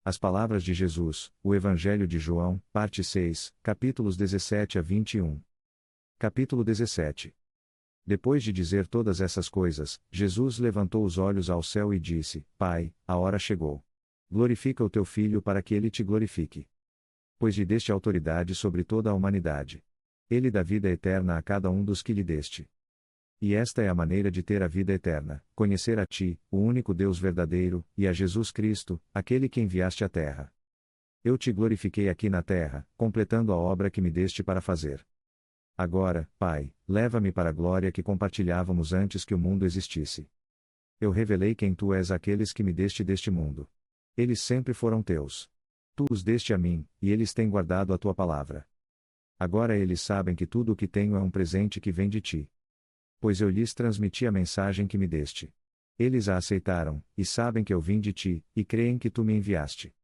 As palavras de Jesus, o Evangelho de João, parte 6, capítulos 17 a 21. Capítulo 17. Depois de dizer todas essas coisas, Jesus levantou os olhos ao céu e disse: Pai, a hora chegou. Glorifica o teu Filho para que ele te glorifique. Pois lhe deste autoridade sobre toda a humanidade. Ele dá vida eterna a cada um dos que lhe deste. E esta é a maneira de ter a vida eterna, conhecer a ti, o único Deus verdadeiro, e a Jesus Cristo, aquele que enviaste à terra. Eu te glorifiquei aqui na terra, completando a obra que me deste para fazer. Agora, Pai, leva-me para a glória que compartilhávamos antes que o mundo existisse. Eu revelei quem tu és àqueles que me deste deste mundo. Eles sempre foram teus. Tu os deste a mim, e eles têm guardado a tua palavra. Agora eles sabem que tudo o que tenho é um presente que vem de ti. Pois eu lhes transmiti a mensagem que me deste. Eles a aceitaram, e sabem que eu vim de ti, e creem que tu me enviaste.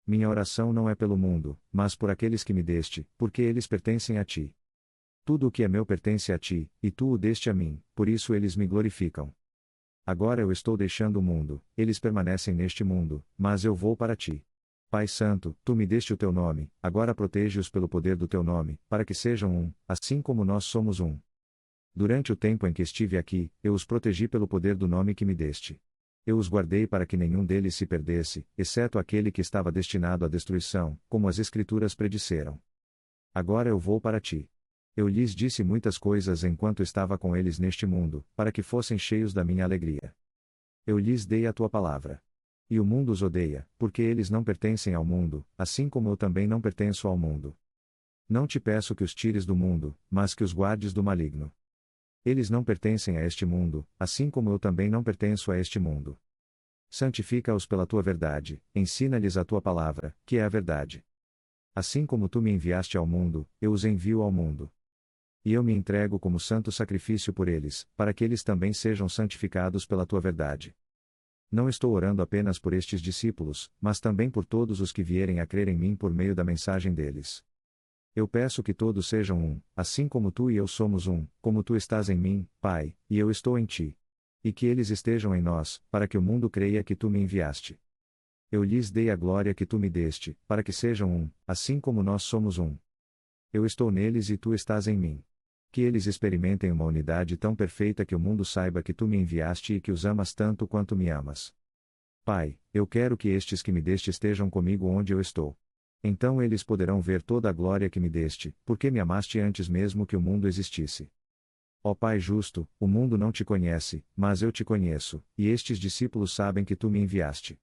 Minha oração não é pelo mundo, mas por aqueles que me deste, porque eles pertencem a ti. Tudo o que é meu pertence a ti, e tu o deste a mim, por isso eles me glorificam. Agora eu estou deixando o mundo, eles permanecem neste mundo, mas eu vou para ti. Pai Santo, tu me deste o teu nome, agora protege-os pelo poder do teu nome, para que sejam um, assim como nós somos um. Durante o tempo em que estive aqui, eu os protegi pelo poder do nome que me deste. Eu os guardei para que nenhum deles se perdesse, exceto aquele que estava destinado à destruição, como as Escrituras predisseram. Agora eu vou para ti. Eu lhes disse muitas coisas enquanto estava com eles neste mundo, para que fossem cheios da minha alegria. Eu lhes dei a tua palavra. E o mundo os odeia, porque eles não pertencem ao mundo, assim como eu também não pertenço ao mundo. Não te peço que os tires do mundo, mas que os guardes do maligno. Eles não pertencem a este mundo, assim como eu também não pertenço a este mundo. Santifica-os pela tua verdade, ensina-lhes a tua palavra, que é a verdade. Assim como tu me enviaste ao mundo, eu os envio ao mundo. E eu me entrego como santo sacrifício por eles, para que eles também sejam santificados pela tua verdade. Não estou orando apenas por estes discípulos, mas também por todos os que vierem a crer em mim por meio da mensagem deles. Eu peço que todos sejam um, assim como tu e eu somos um, como tu estás em mim, Pai, e eu estou em ti. E que eles estejam em nós, para que o mundo creia que tu me enviaste. Eu lhes dei a glória que tu me deste, para que sejam um, assim como nós somos um. Eu estou neles e tu estás em mim. Que eles experimentem uma unidade tão perfeita que o mundo saiba que tu me enviaste e que os amas tanto quanto me amas. Pai, eu quero que estes que me deste estejam comigo onde eu estou. Então eles poderão ver toda a glória que me deste, porque me amaste antes mesmo que o mundo existisse. Ó Pai justo, o mundo não te conhece, mas eu te conheço, e estes discípulos sabem que tu me enviaste.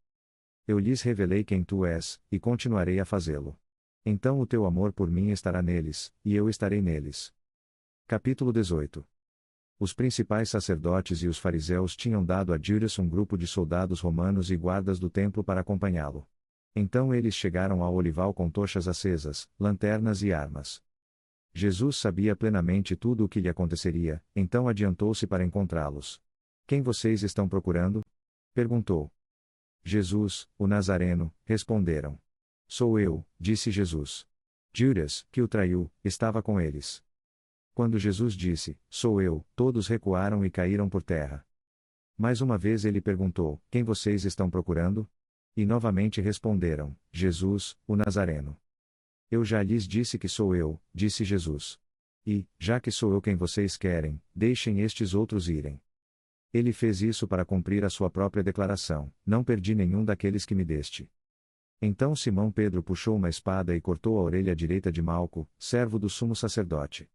Eu lhes revelei quem tu és, e continuarei a fazê-lo. Então o teu amor por mim estará neles, e eu estarei neles. Capítulo 18. Os principais sacerdotes e os fariseus tinham dado a Judas um grupo de soldados romanos e guardas do templo para acompanhá-lo. Então eles chegaram ao olival com tochas acesas, lanternas e armas. Jesus sabia plenamente tudo o que lhe aconteceria, então adiantou-se para encontrá-los. Quem vocês estão procurando? Perguntou. Jesus, o Nazareno, responderam. Sou eu, disse Jesus. Judas, que o traiu, estava com eles. Quando Jesus disse, sou eu, todos recuaram e caíram por terra. Mais uma vez ele perguntou, quem vocês estão procurando? E novamente responderam, Jesus, o Nazareno. Eu já lhes disse que sou eu, disse Jesus. E, já que sou eu quem vocês querem, deixem estes outros irem. Ele fez isso para cumprir a sua própria declaração, não perdi nenhum daqueles que me deste. Então Simão Pedro puxou uma espada e cortou a orelha direita de Malco, servo do sumo sacerdote.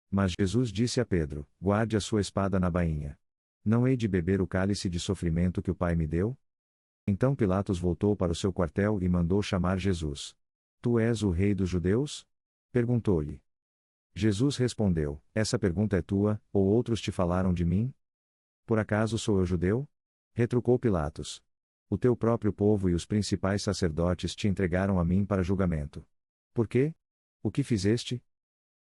Mas Jesus disse a Pedro, guarde a sua espada na bainha. Não hei de beber o cálice de sofrimento que o Pai me deu? Então Pilatos voltou para o seu quartel e mandou chamar Jesus. Tu és o rei dos judeus? Perguntou-lhe. Jesus respondeu, essa pergunta é tua, ou outros te falaram de mim? Por acaso sou eu judeu? Retrucou Pilatos. O teu próprio povo e os principais sacerdotes te entregaram a mim para julgamento. Por quê? O que fizeste?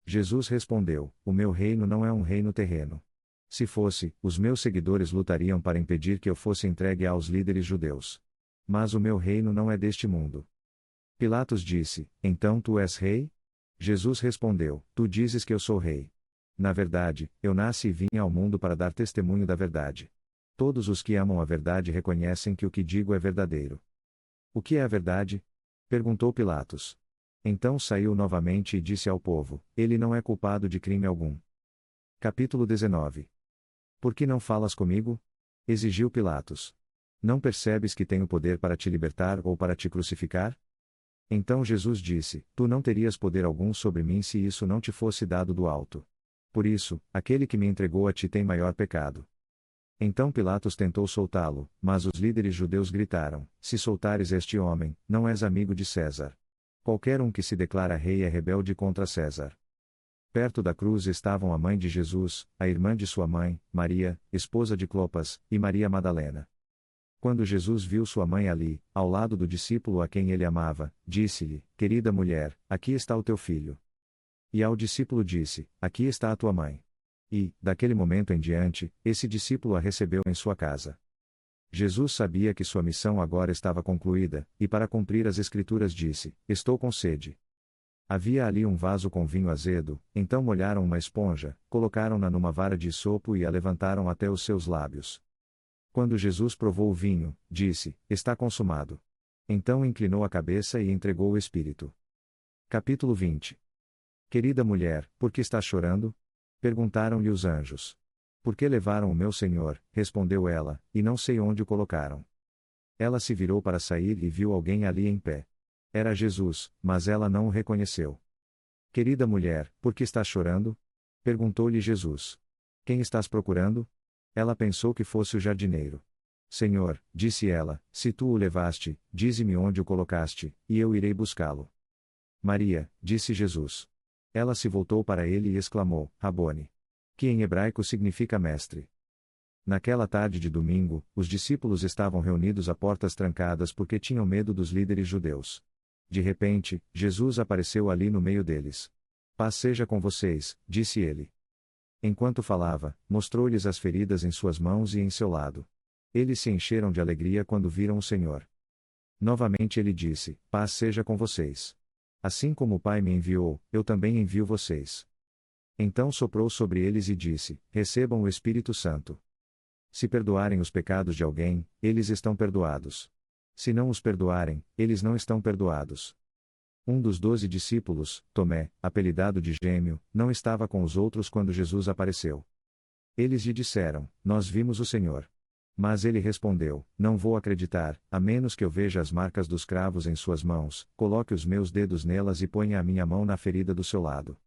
Jesus respondeu, o meu reino não é um reino terreno. Se fosse, os meus seguidores lutariam para impedir que eu fosse entregue aos líderes judeus. Mas o meu reino não é deste mundo. Pilatos disse, então tu és rei? Jesus respondeu, tu dizes que eu sou rei. Na verdade, eu nasci e vim ao mundo para dar testemunho da verdade. Todos os que amam a verdade reconhecem que o que digo é verdadeiro. O que é a verdade? Perguntou Pilatos. Então saiu novamente e disse ao povo: Ele não é culpado de crime algum. Capítulo 19. Por que não falas comigo? Exigiu Pilatos. Não percebes que tenho poder para te libertar ou para te crucificar? Então Jesus disse: Tu não terias poder algum sobre mim se isso não te fosse dado do alto. Por isso, aquele que me entregou a ti tem maior pecado. Então Pilatos tentou soltá-lo, mas os líderes judeus gritaram: Se soltares este homem, não és amigo de César. Qualquer um que se declara rei é rebelde contra César. Perto da cruz estavam a mãe de Jesus, a irmã de sua mãe, Maria, esposa de Clopas, e Maria Madalena. Quando Jesus viu sua mãe ali, ao lado do discípulo a quem ele amava, disse-lhe: Querida mulher, aqui está o teu filho. E ao discípulo disse: Aqui está a tua mãe. E, daquele momento em diante, esse discípulo a recebeu em sua casa. Jesus sabia que sua missão agora estava concluída, e para cumprir as Escrituras disse: Estou com sede. Havia ali um vaso com vinho azedo, então molharam uma esponja, colocaram-na numa vara de sopo e a levantaram até os seus lábios. Quando Jesus provou o vinho, disse: Está consumado. Então inclinou a cabeça e entregou o Espírito. Capítulo 20. Querida mulher, por que estás chorando? Perguntaram-lhe os anjos. Por que levaram o meu Senhor, respondeu ela, e não sei onde o colocaram. Ela se virou para sair e viu alguém ali em pé. Era Jesus, mas ela não o reconheceu. Querida mulher, por que estás chorando? Perguntou-lhe Jesus. Quem estás procurando? Ela pensou que fosse o jardineiro. Senhor, disse ela, se tu o levaste, dize-me onde o colocaste, e eu irei buscá-lo. Maria, disse Jesus. Ela se voltou para ele e exclamou: Rabone. Que em hebraico significa mestre. Naquela tarde de domingo, os discípulos estavam reunidos a portas trancadas porque tinham medo dos líderes judeus. De repente, Jesus apareceu ali no meio deles. Paz seja com vocês, disse ele. Enquanto falava, mostrou-lhes as feridas em suas mãos e em seu lado. Eles se encheram de alegria quando viram o Senhor. Novamente ele disse: Paz seja com vocês. Assim como o Pai me enviou, eu também envio vocês. Então soprou sobre eles e disse: Recebam o Espírito Santo. Se perdoarem os pecados de alguém, eles estão perdoados. Se não os perdoarem, eles não estão perdoados. Um dos 12 discípulos, Tomé, apelidado de Gêmeo, não estava com os outros quando Jesus apareceu. Eles lhe disseram: Nós vimos o Senhor. Mas ele respondeu: Não vou acreditar, a menos que eu veja as marcas dos cravos em suas mãos, coloque os meus dedos nelas e ponha a minha mão na ferida do seu lado.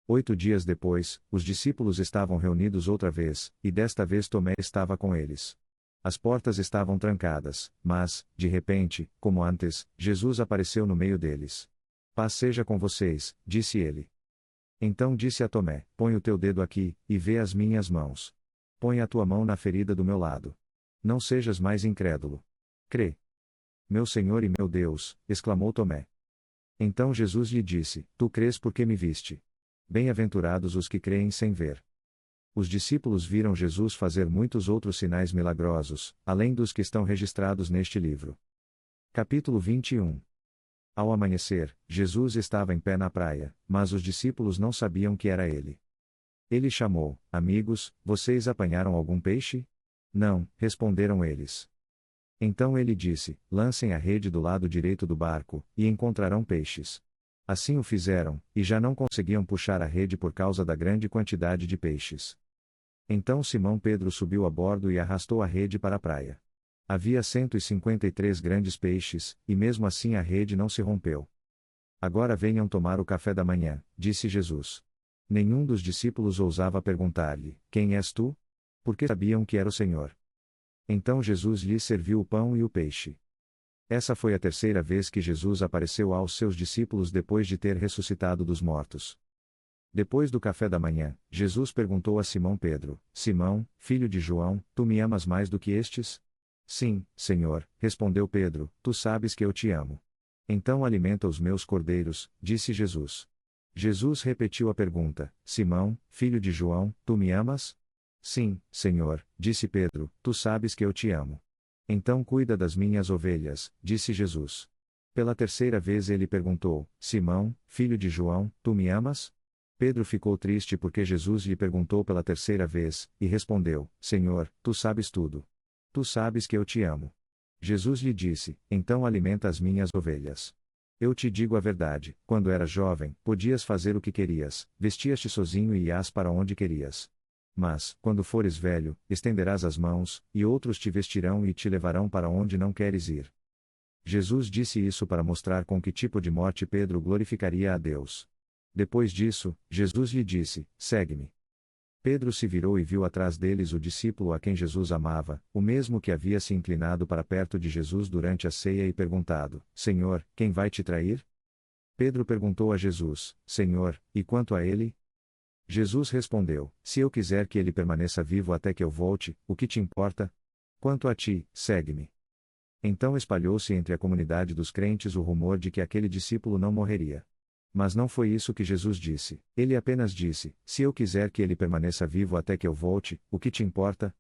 8 dias depois, os discípulos estavam reunidos outra vez, e desta vez Tomé estava com eles. As portas estavam trancadas, mas, de repente, como antes, Jesus apareceu no meio deles. Paz seja com vocês, disse ele. Então disse a Tomé: Põe o teu dedo aqui, e vê as minhas mãos. Põe a tua mão na ferida do meu lado. Não sejas mais incrédulo. Crê. Meu Senhor e meu Deus, exclamou Tomé. Então Jesus lhe disse: Tu crês porque me viste. Bem-aventurados os que creem sem ver. Os discípulos viram Jesus fazer muitos outros sinais milagrosos, além dos que estão registrados neste livro. Capítulo 21. Ao amanhecer, Jesus estava em pé na praia, mas os discípulos não sabiam que era ele. Ele chamou: Amigos, vocês apanharam algum peixe? Não, responderam eles. Então ele disse: Lancem a rede do lado direito do barco, e encontrarão peixes. Assim o fizeram, e já não conseguiam puxar a rede por causa da grande quantidade de peixes. Então Simão Pedro subiu a bordo e arrastou a rede para a praia. Havia 153 grandes peixes, e mesmo assim a rede não se rompeu. Agora venham tomar o café da manhã, disse Jesus. Nenhum dos discípulos ousava perguntar-lhe: Quem és tu? Porque sabiam que era o Senhor. Então Jesus lhes serviu o pão e o peixe. Essa foi a terceira vez que Jesus apareceu aos seus discípulos depois de ter ressuscitado dos mortos. Depois do café da manhã, Jesus perguntou a Simão Pedro: Simão, filho de João, tu me amas mais do que estes? Sim, Senhor, respondeu Pedro, tu sabes que eu te amo. Então alimenta os meus cordeiros, disse Jesus. Jesus repetiu a pergunta: Simão, filho de João, tu me amas? Sim, Senhor, disse Pedro, tu sabes que eu te amo. Então cuida das minhas ovelhas, disse Jesus. Pela terceira vez ele perguntou: Simão, filho de João, tu me amas? Pedro ficou triste porque Jesus lhe perguntou pela terceira vez, e respondeu: Senhor, tu sabes tudo. Tu sabes que eu te amo. Jesus lhe disse: Então alimenta as minhas ovelhas. Eu te digo a verdade: quando eras jovem, podias fazer o que querias, vestias-te sozinho e ias para onde querias. Mas, quando fores velho, estenderás as mãos, e outros te vestirão e te levarão para onde não queres ir. Jesus disse isso para mostrar com que tipo de morte Pedro glorificaria a Deus. Depois disso, Jesus lhe disse: Segue-me. Pedro se virou e viu atrás deles o discípulo a quem Jesus amava, o mesmo que havia se inclinado para perto de Jesus durante a ceia e perguntado: Senhor, quem vai te trair? Pedro perguntou a Jesus: Senhor, e quanto a ele? Jesus respondeu: Se eu quiser que ele permaneça vivo até que eu volte, o que te importa? Quanto a ti, segue-me. Então espalhou-se entre a comunidade dos crentes o rumor de que aquele discípulo não morreria. Mas não foi isso que Jesus disse, ele apenas disse: Se eu quiser que ele permaneça vivo até que eu volte, o que te importa?